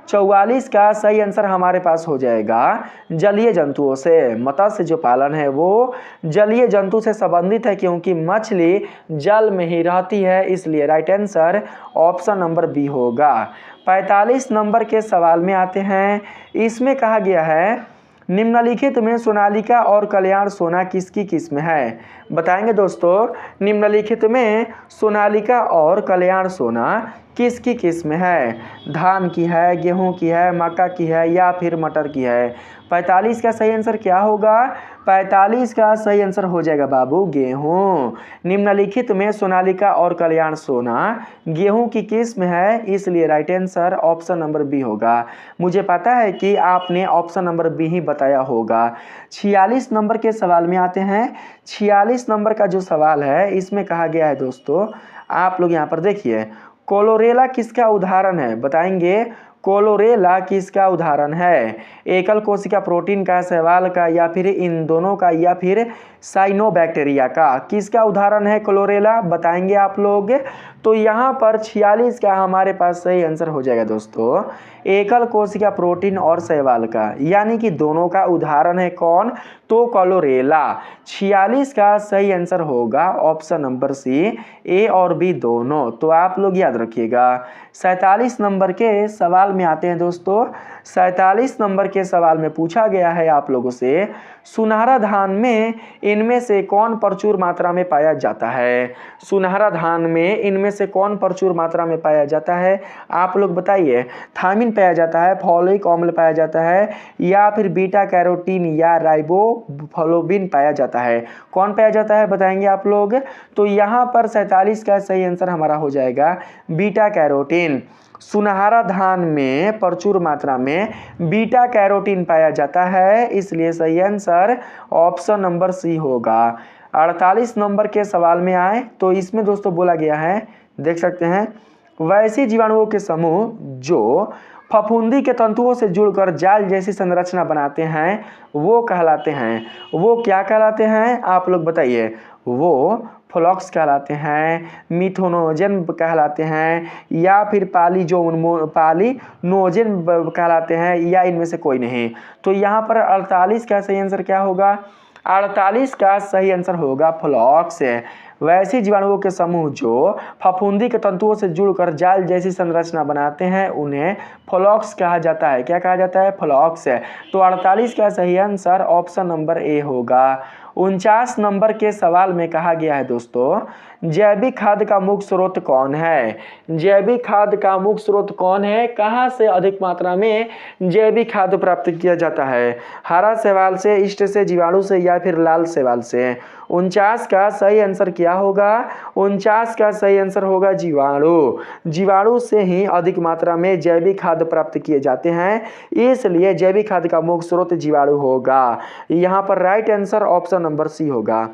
44 का सही आंसर हमारे पास हो जाएगा जलीय जंतुओं से। मत्स्य जो पालन है वो जलीय जंतु से संबंधित है, क्योंकि मछली जल में ही रहती है, इसलिए right answer option number B होगा। 45 नंबर के सवाल में आते हैं। इसमें कहा गया है निम्नलिखित में सोनालिका और कल्याण सोना किसकी किस्म है? बताएंगे दोस्तों निम्नलिखित में सोनालिका और कल्याण सोना किसकी किस्म है? धान की है, गेहूं की है, मक्का की है या फिर मटर की है? 45 का सही आंसर क्या होगा? 45 का सही आंसर हो जाएगा बाबू गेहूं। निम्नलिखित में सोनालिका और कल्याण सोना गेहूं की किस्म है, इसलिए right answer option number B होगा। मुझे पता है कि आपने ऑप्शन नंबर बी ही बताया होगा। 46 नंबर के सवाल में आते हैं। 46 नंबर का जो सवाल है इसमें कहा गया है दोस्तों, आप लोग यहाँ पर देखिए कोलोरेला किसका उदाहरण है? बताएंगे कोलोरेला किसका उदाहरण है? एकल कोशिका प्रोटीन का, शैवाल का या फिर इन दोनों का या फिर साइनोबैक्टीरिया का? किसका उदाहरण है क्लोरेला? बताएंगे आप लोग। तो यहाँ पर 46 का हमारे पास सही आंसर हो जाएगा दोस्तों एकल कोशिका प्रोटीन और शैवाल का, यानी कि दोनों का उदाहरण है कौन? तो क्लोरेला। 46 का सही आंसर होगा ऑप्शन नंबर सी, ए और बी दोनों। तो आप लोग याद रखिएगा। 47 नंबर के सवाल में आते हैं दोस्तों। 47 नंबर के सवाल में पूछा गया है आप लोगों से सुनहरा धान में इनमें से कौन प्रचुर मात्रा में पाया जाता है? सुनहरा धान में इनमें से कौन प्रचुर मात्रा में पाया जाता है? आप लोग बताइए। थायमिन पाया जाता है, फॉलिक अम्ल पाया जाता है या फिर बीटा कैरोटीन या राइबोफ्लाविन पाया जाता है? कौन पाया जाता है बताएंगे आप लोग। तो यहाँ पर 47 का सही आंसर हमारा हो जाएगा बीटा कैरोटीन। सुनहरा धान में प्रचुर मात्रा में बीटा कैरोटीन पाया जाता है, इसलिए सही आंसर ऑप्शन नंबर सी होगा। 48 नंबर के सवाल में आए तो इसमें दोस्तों बोला गया है, देख सकते हैं, वैसे जीवाणुओं के समूह जो फफूंदी के तंतुओं से जुड़कर जाल जैसी संरचना बनाते हैं वो कहलाते हैं। वो क्या कहलाते हैं आप लोग बताइए? वो फ्लॉक्स कहलाते हैं, मिथोनोजन कहलाते हैं, या फिर पालिनोजन कहलाते हैं, या इनमें से कोई नहीं। तो यहाँ पर 48 का सही आंसर क्या होगा? 48 का सही आंसर होगा फ्लॉक्स। वैसे जीवाणुओं के समूह जो फफूंदी के तंतुओं से जुड़कर जाल जैसी संरचना बनाते हैं उन्हें फ्लॉक्स कहा जाता है। क्या कहा जाता है? फ्लॉक्स। तो 48 का सही आंसर ऑप्शन नंबर ए होगा। 49 नंबर के सवाल में कहा गया है दोस्तों, जैविक खाद का मुख्य स्रोत कौन है? जैविक खाद का मुख्य स्रोत कौन है? कहाँ से अधिक मात्रा में जैविक खाद प्राप्त किया जाता है? हरा शैवाल से, इष्ट से, जीवाणु से, या फिर लाल शैवाल से? 49 का सही आंसर क्या होगा? 49 का सही आंसर होगा जीवाणु। जीवाणु से ही अधिक मात्रा में जैविक खाद प्राप्त किए जाते हैं, इसलिए जैविक खाद का मुख्य स्रोत जीवाणु होगा। यहाँ पर right answer option number C होगा।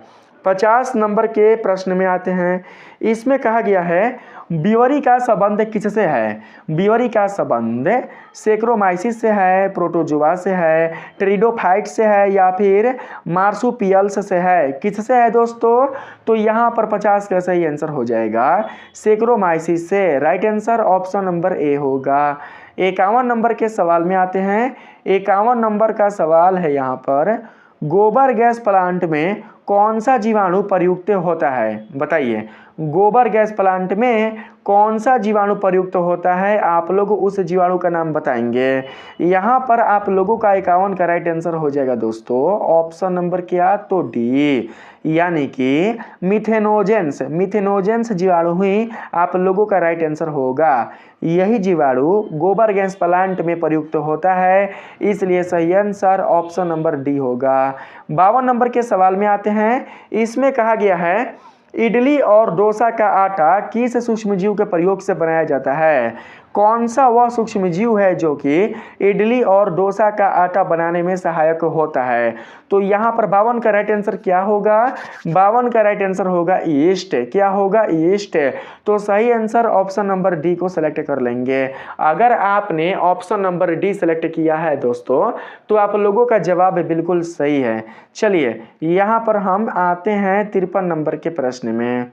50 नंबर के प्रश्न में आते हैं। इसमें कहा गया है बीवरी का संबंध किससे है? बीवरी का संबंध सेक्रोमाइसिस से है, प्रोटोजोआ से है, टेरिडोफाइट से है, या फिर मार्सुपियल्स से है? किससे है दोस्तों? तो यहाँ पर 50 का सही आंसर हो जाएगा सेक्रोमाइसिस से। Right answer option number A होगा। 51 नंबर के सवाल में आते हैं। 51 नंबर का सवाल है यहाँ पर, गोबर गैस प्लांट में कौन सा जीवाणु प्रयुक्त होता है? बताइए, गोबर गैस प्लांट में कौन सा जीवाणु प्रयुक्त होता है? आप लोग उस जीवाणु का नाम बताएंगे। यहाँ पर आप लोगों का 51 का राइट आंसर हो जाएगा दोस्तों ऑप्शन नंबर क्या? तो डी, यानी कि मिथेनोजेंस। मिथेनोजेंस जीवाणु ही आप लोगों का राइट आंसर होगा। यही जीवाणु गोबर गैस प्लांट में प्रयुक्त होता है, इसलिए सही आंसर ऑप्शन नंबर डी होगा। 52 नंबर के सवाल में आते हैं। इसमें कहा गया है इडली और डोसा का आटा किस सूक्ष्मजीव के प्रयोग से बनाया जाता है? कौन सा वह सूक्ष्मजीव है जो कि इडली और डोसा का आटा बनाने में सहायक होता है? तो यहाँ पर 52 का राइट आंसर क्या होगा? 52 का राइट आंसर होगा ईस्ट। क्या होगा? ईस्ट। तो सही आंसर ऑप्शन नंबर डी को सिलेक्ट कर लेंगे। अगर आपने ऑप्शन नंबर डी सिलेक्ट किया है दोस्तों तो आप लोगों का जवाब बिल्कुल सही है। चलिए यहाँ पर हम आते हैं 53 नंबर के प्रश्न में।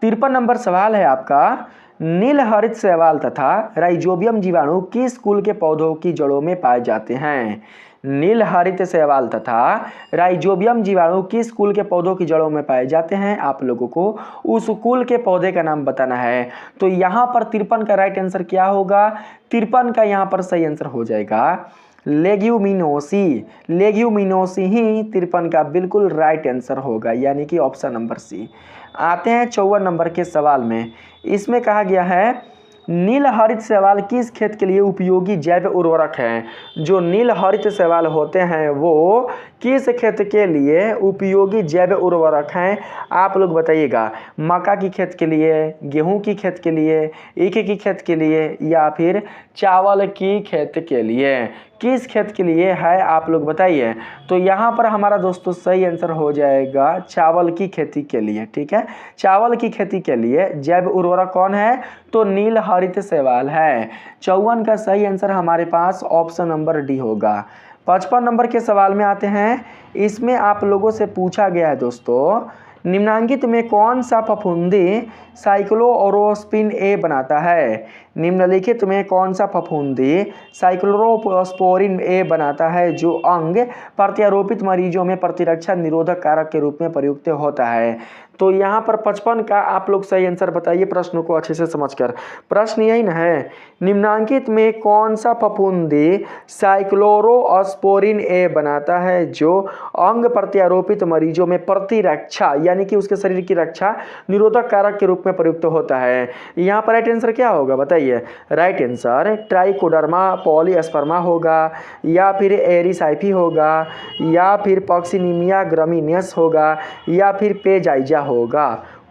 53 नंबर सवाल है आपका, नील हरित शैवाल तथा राइजोबियम जीवाणु किस कुल के पौधों की जड़ों में पाए जाते हैं? नील हरित शैवाल तथा राइजोबियम जीवाणु किस कुल के पौधों की जड़ों में पाए जाते हैं? आप लोगों को उस कुल के पौधे का नाम बताना है। तो यहाँ पर 53 का राइट आंसर क्या होगा? 53 का यहाँ पर सही आंसर हो जाएगा लेग्यूमिनोसी। लेग्यूमिनोसी ही 53 का बिल्कुल राइट आंसर होगा, यानी कि ऑप्शन नंबर सी। आते हैं 54 नंबर के सवाल में। इसमें कहा गया है नील हरित शैवाल किस खेत के लिए उपयोगी जैव उर्वरक हैं? जो नील हरित शैवाल होते हैं वो किस खेत के लिए उपयोगी जैव उर्वरक हैं? आप लोग बताइएगा। मक्का की खेत के लिए, गेहूं की खेत के लिए, ईख की खेत के लिए, या फिर चावल की खेत के लिए? किस खेत के लिए है आप लोग बताइए। तो यहाँ पर हमारा दोस्तों सही आंसर हो जाएगा चावल की खेती के लिए। ठीक है, चावल की खेती के लिए जैव उर्वरक कौन है? तो नील हरित शैवाल है। 54 का सही आंसर हमारे पास ऑप्शन नंबर डी होगा। 55 नंबर के सवाल में आते हैं। इसमें आप लोगों से पूछा गया है दोस्तों, निम्नलिखित में कौन सा फफूंदी साइक्लोओरोस्पिन ए बनाता है? निम्नलिखित में कौन सा फफूंदी साइक्लोस्पोरिन ए बनाता है जो अंग प्रत्यारोपित मरीजों में प्रतिरक्षा निरोधक कारक के रूप में प्रयुक्त होता है? तो यहाँ पर 55 का आप लोग सही आंसर बताइए प्रश्न को अच्छे से समझकर। प्रश्न यही ना है, निम्नलिखित में कौन सा फफूंदी साइक्लोरोस्पोरिन ए बनाता है जो अंग प्रत्यारोपित मरीजों में प्रतिरक्षा यानी कि उसके शरीर की रक्षा निरोधक कारक के रूप में प्रयुक्त होता है? यहाँ पर राइट आंसर क्या होगा बताइए। राइट आंसर ट्राइकोडर्मा पॉलीस्पर्मा होगा, या फिर एरिसाइफी होगा, या फिर पॉक्सीनिमिया ग्रामिनेस होगा, या फिर पेजाइजा होगा।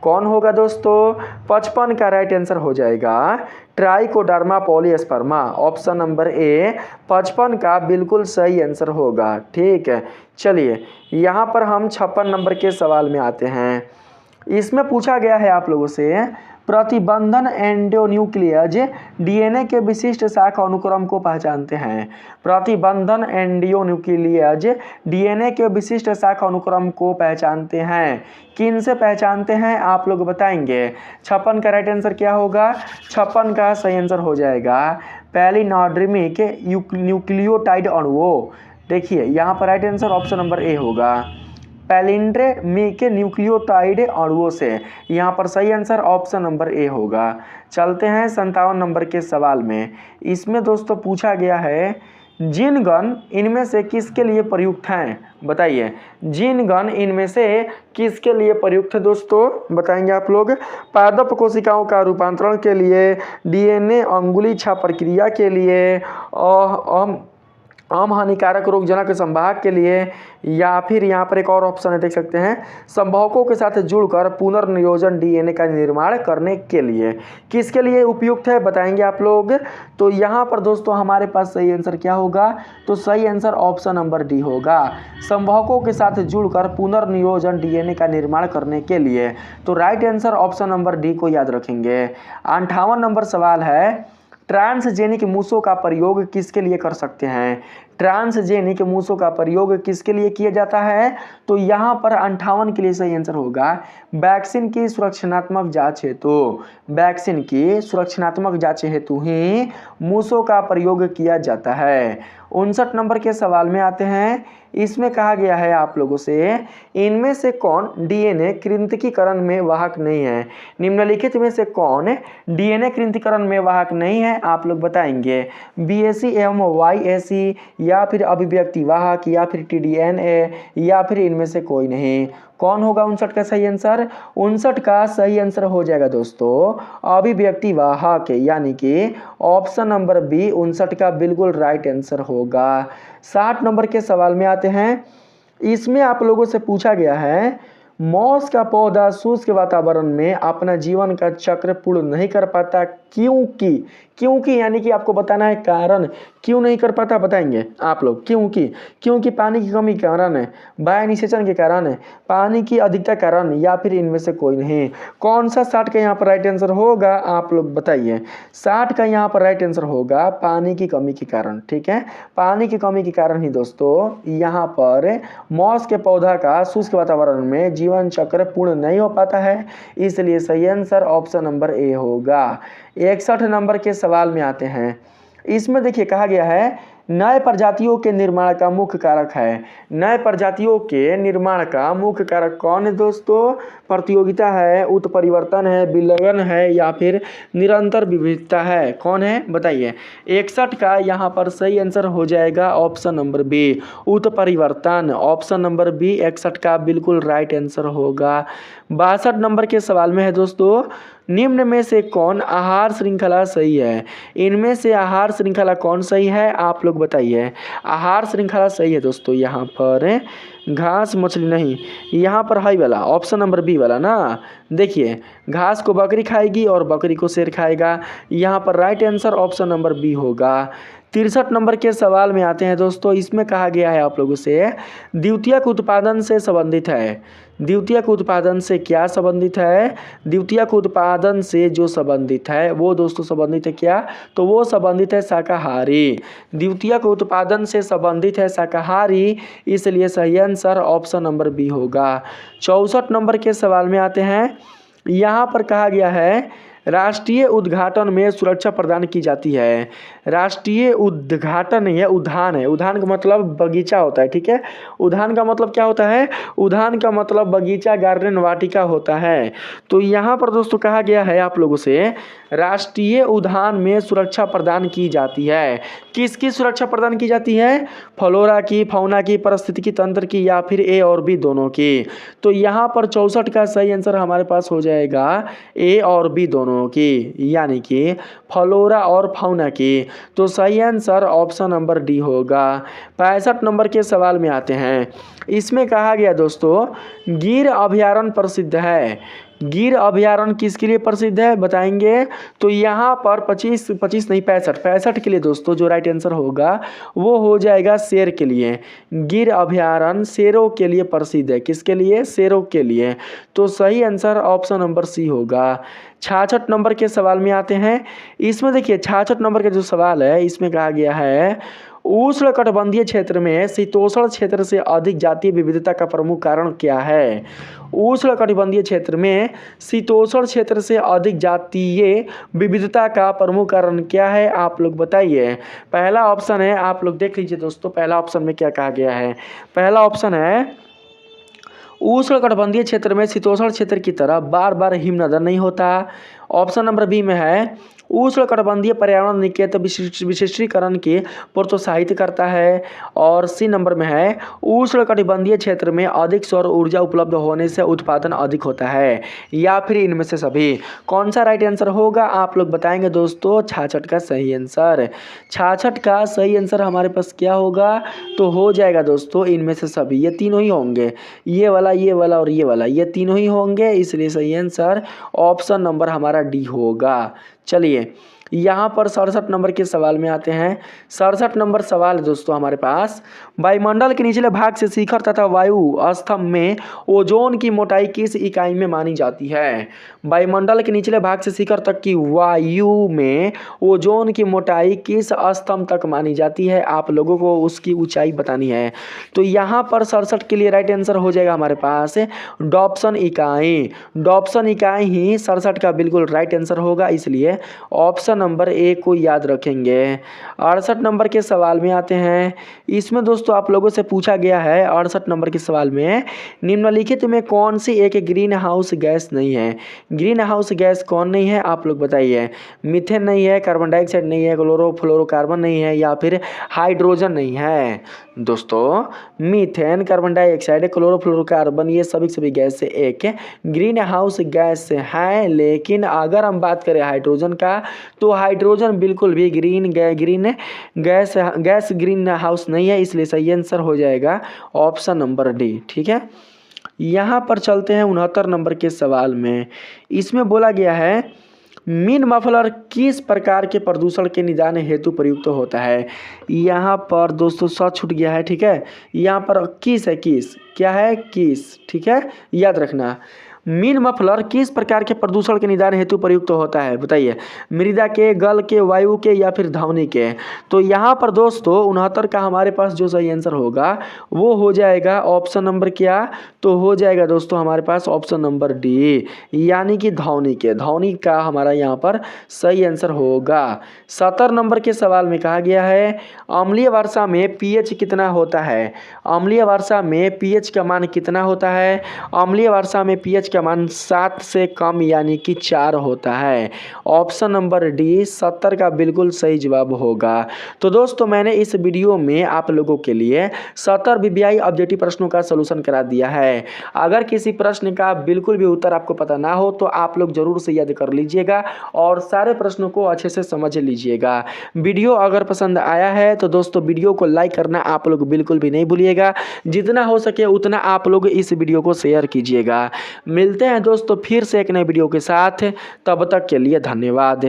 कौन होगा दोस्तों? 55 का राइट आंसर हो जाएगा ट्राइकोडर्मा पॉलीस्पर्मा। ऑप्शन नंबर ए 55 का बिल्कुल सही आंसर होगा। ठीक है, चलिए यहाँ पर हम 56 नंबर के सवाल में आते हैं। इसमें पूछा गया है आप लोगों से, प्रतिबंधन एंडोन्यूक्लियज डीएनए के विशिष्ट शाखा अनुक्रम को पहचानते हैं। प्रतिबंधन एंडोन्यूक्लियज डीएनए के विशिष्ट शाखा अनुक्रम को पहचानते हैं। किन से पहचानते हैं आप लोग बताएंगे? 56 का राइट आंसर क्या होगा? 56 का सही आंसर हो जाएगा पैलिनोड्रिमिक न्यूक्लियोटाइड अणुओं। देखिए यहाँ पर right answer option number A होगा, पैलिंड्रेमिक न्यूक्लियोटाइड अणुओं से। यहाँ पर सही आंसर ऑप्शन नंबर ए होगा। चलते हैं 57 नंबर के सवाल में। इसमें दोस्तों पूछा गया है, जीनगण इनमें से किसके लिए प्रयुक्त हैं? बताइए, जीनगण इनमें से किसके लिए प्रयुक्त है दोस्तों? बताएंगे आप लोग। पादप कोशिकाओं का रूपांतरण के लिए, डीएनए अंगुली छाप प्रक्रिया के लिए, आम हानिकारक रोगजनक संवाहक के लिए, या फिर यहाँ पर एक और ऑप्शन है, देख सकते हैं, संवाहकों के साथ जुड़कर पुनर्नियोजन डीएनए का निर्माण करने के लिए। किसके लिए उपयुक्त है बताएंगे आप लोग। तो यहाँ पर दोस्तों हमारे पास सही आंसर क्या होगा? तो सही आंसर ऑप्शन नंबर डी होगा, संवाहकों के साथ जुड़कर पुनर्नियोजन डीएनए का निर्माण करने के लिए। तो right answer option number D को याद रखेंगे। 58 नंबर सवाल है, ट्रांसजेनिक मूसों का प्रयोग किसके लिए कर सकते हैं? ट्रांसजेनिक मूसों का प्रयोग किसके लिए किया जाता है? तो यहाँ पर 58 के लिए सही आंसर होगा वैक्सीन की सुरक्षात्मक जांच हेतु। वैक्सीन की सुरक्षात्मक जांच हेतु ही मूसों का प्रयोग किया जाता है। 59 नंबर के सवाल में आते हैं। इसमें कहा गया है आप लोगों से, इनमें से कौन डीएनए कृंतकीकरण में वाहक नहीं है? निम्नलिखित में से कौन डीएनए कृंतकीकरण में वाहक नहीं है? आप लोग बताएंगे। बीएसी एवं वाईएसी, या फिर अभिव्यक्ति वाहक, या फिर टीडीएनए, या फिर इनमें से कोई नहीं। कौन होगा 59 का सही आंसर? 59 का सही आंसर हो जाएगा दोस्तों अभिव्यक्ति वाहक, यानी कि ऑप्शन नंबर बी 59 का बिल्कुल राइट आंसर होगा। 60 नंबर के सवाल में आते हैं। इसमें आप लोगों से पूछा गया है, मॉस का पौधा शुष्क वातावरण में अपना जीवन का चक्र पूर्ण नहीं कर पाता, क्योंकि यानी कि आपको बताना है कारण, क्यों नहीं कर पाता बताएंगे आप लोग। क्योंकि पानी की कमी के कारण है, वायु निषेचन के कारण है, पानी की अधिकता कारण, या फिर इनमें से कोई नहीं। कौन सा 60 का यहाँ पर राइट आंसर होगा आप लोग बताइए। 60 का यहाँ पर राइट आंसर होगा पानी की कमी के कारण। ठीक है, पानी की कमी के कारण ही दोस्तों यहाँ पर मॉस के पौधा का शुष्क वातावरण में जीवन चक्र पूर्ण नहीं हो पाता है, इसलिए सही आंसर ऑप्शन नंबर ए होगा। 61 नंबर के सवाल में आते हैं। इसमें देखिए कहा गया है, नए प्रजातियों के निर्माण का मुख्य कारक है। नए प्रजातियों के निर्माण का मुख्य कारक कौन है दोस्तों? प्रतियोगिता है, उत्परिवर्तन है, विलयन है, या फिर निरंतर विविधता है? कौन है बताइए। 61 का यहाँ पर सही आंसर हो जाएगा ऑप्शन नंबर बी उत्परिवर्तन। ऑप्शन नंबर बी 61 का बिल्कुल राइट आंसर होगा। 62 नंबर के सवाल में है दोस्तों, निम्न में से कौन आहार श्रृंखला सही है? इनमें से आहार श्रृंखला कौन सही है आप लोग बताइए। आहार श्रृंखला सही है दोस्तों यहाँ पर घास मछली नहीं, यहाँ पर हाई वाला ऑप्शन नंबर बी वाला ना। देखिए घास को बकरी खाएगी और बकरी को शेर खाएगा, यहाँ पर right answer option number B होगा। 63 नंबर के सवाल में आते हैं दोस्तों। इसमें कहा गया है आप लोगों से, द्वितीयक उत्पादन से संबंधित है। द्वितीयक उत्पादन से क्या संबंधित है? द्वितीयक उत्पादन से जो संबंधित है वो दोस्तों संबंधित है क्या? तो वो संबंधित है शाकाहारी। द्वितीयक उत्पादन से संबंधित है शाकाहारी, इसलिए सही आंसर ऑप्शन नंबर बी होगा। 64 नंबर के सवाल में आते हैं। यहाँ पर कहा गया है, राष्ट्रीय उद्घाटन में सुरक्षा प्रदान की जाती है। राष्ट्रीय उद्घाटन नहीं है, उद्यान है। उद्यान का मतलब बगीचा होता है। ठीक है, उद्यान का मतलब क्या होता है? उद्यान का मतलब बगीचा, गार्डन, वाटिका होता है। तो यहाँ पर दोस्तों कहा गया है आप लोगों से, राष्ट्रीय उद्यान में सुरक्षा प्रदान की जाती है। किसकी सुरक्षा प्रदान की जाती है? फ्लोरा की, फौना की, पारिस्थितिकी तंत्र की, या फिर ए और बी दोनों की। तो यहाँ पर 64 का सही आंसर हमारे पास हो जाएगा ए और बी दोनों की, यानी कि फ्लोरा और फौना की। तो सही आंसर ऑप्शन नंबर डी होगा। 65 नंबर के सवाल में आते हैं। इसमें कहा गया दोस्तों, गिर अभयारण्य प्रसिद्ध है। गिर अभयारण्य किसके लिए प्रसिद्ध है बताएंगे। तो यहाँ पर 25 नहीं 65 के लिए दोस्तों जो राइट आंसर होगा वो हो जाएगा शेर के लिए। गिर अभयारण्य शेरों के लिए प्रसिद्ध है। किसके लिए? शेरों के लिए। तो सही आंसर ऑप्शन नंबर सी होगा। 66 नंबर के सवाल में आते हैं। इसमें देखिए 66 नंबर का जो सवाल है इसमें कहा गया है उष्णकटिबंधीय क्षेत्र में शीतोष्ण क्षेत्र से अधिक जातीय विविधता का प्रमुख कारण क्या है। उष्णकटिबंधीय क्षेत्र में शीतोष्ण क्षेत्र से अधिक जातीय विविधता का प्रमुख कारण क्या है आप लोग बताइए। पहला ऑप्शन है, आप लोग देख लीजिए दोस्तों, पहला ऑप्शन में क्या कहा गया है। पहला ऑप्शन है उष्णकटिबंधीय क्षेत्र में शीतोष्ण क्षेत्र की तरह बार बार हिमनदन नहीं होता। ऑप्शन नंबर बी में है उष्णकटिबंधीय पर्यावरण निकेत विशिष्टीकरण की प्रोत्साहित करता है। और सी नंबर में है उष्णकटिबंधीय क्षेत्र में अधिक सौर ऊर्जा उपलब्ध होने से उत्पादन अधिक होता है। या फिर इनमें से सभी। कौन सा राइट आंसर होगा आप लोग बताएंगे दोस्तों। 66 का सही आंसर। 66 का सही आंसर हमारे पास क्या होगा तो हो जाएगा दोस्तों इनमें से सभी। ये तीनों ही होंगे, ये वाला और ये वाला, ये तीनों ही होंगे। इसलिए सही आंसर ऑप्शन नंबर हमारा डी होगा। चलिए यहाँ पर 67 नंबर के सवाल में आते हैं। 67 नंबर सवाल दोस्तों हमारे पास, वायुमंडल के निचले भाग से शिखर तथा वायु स्तंभ में ओजोन की मोटाई किस इकाई में मानी जाती है। वायुमंडल के निचले भाग से शिखर तक की वायु में ओजोन की मोटाई किस स्तंभ तक मानी जाती है, आप लोगों को उसकी ऊंचाई बतानी है। तो यहाँ पर 67 के लिए राइट आंसर हो जाएगा हमारे पास डॉप्सन इकाई। डॉप्सन इकाई ही 67 का बिल्कुल राइट आंसर होगा, इसलिए ऑप्शन नंबर ए को याद रखेंगे। 68 नंबर के सवाल में आते हैं। इसमें दोस्तों आप लोगों से पूछा गया है 68 नंबर के सवाल में निम्नलिखित में कौन सी एक ग्रीन हाउस गैस नहीं है। ग्रीन हाउस गैस कौन नहीं है आप लोग बताइए। मीथेन नहीं है, कार्बन डाइऑक्साइड नहीं है, क्लोरोफ्लोरोकार्बन नहीं है, या फिर हाइड्रोजन नहीं है। दोस्तों मीथेन, कार्बन डाइऑक्साइड, क्लोरोफ्लोरोकार्बन ये सभी गैस से एक ग्रीन हाउस गैस है। लेकिन अगर हम बात करें हाइड्रोजन का तो हाइड्रोजन बिल्कुल भी ग्रीन गैस ग्रीन हाउस नहीं है, इसलिए सही आंसर हो जाएगा ऑप्शन नंबर डी। ठीक है, यहाँ पर चलते हैं 69 नंबर के सवाल में। इसमें बोला गया है मीन मफलर किस प्रकार के प्रदूषण के निदान हेतु प्रयुक्त होता है। यहाँ पर दोस्तों सच छूट गया है। ठीक है, यहाँ पर किस है, किस क्या है, किस। ठीक है, याद रखना। मीन मफलर किस प्रकार के प्रदूषण के निदान हेतु प्रयुक्त होता है बताइए। मृदा के, गल के, वायु के, या फिर ध्वनि के। तो यहाँ पर दोस्तों 69 का हमारे पास जो सही आंसर होगा वो हो जाएगा ऑप्शन नंबर क्या, तो हो जाएगा दोस्तों हमारे पास ऑप्शन नंबर डी, यानी कि ध्वनि के। ध्वनि का हमारा यहाँ पर सही आंसर होगा। 70 नंबर के सवाल में कहा गया है अम्लीय वर्षा में पीएच कितना होता है। अम्लीय वर्षा में पीएच का मान कितना होता है। अम्लीय वर्षा में पीएच का मान 7 से कम यानी कि 4 होता है। ऑप्शन नंबर डी 70 का बिल्कुल सही जवाब होगा। तो दोस्तों मैंने इस वीडियो में आप लोगों के लिए 70 बीबीआई ऑब्जेक्टिव प्रश्नों का सलूशन करा दिया है। अगर किसी प्रश्न का बिल्कुल भी उत्तर आपको पता ना हो तो आप लोग जरूर से याद कर लीजिएगा और सारे प्रश्नों को अच्छे से समझ लीजिएगा। वीडियो अगर पसंद आया है तो दोस्तों वीडियो को लाइक करना आप लोग बिल्कुल भी नहीं भूलिएगा। जितना हो सके उतना आप लोग इस वीडियो को शेयर कीजिएगा। मिलते हैं दोस्तों फिर से एक नए वीडियो के साथ, तब तक के लिए धन्यवाद।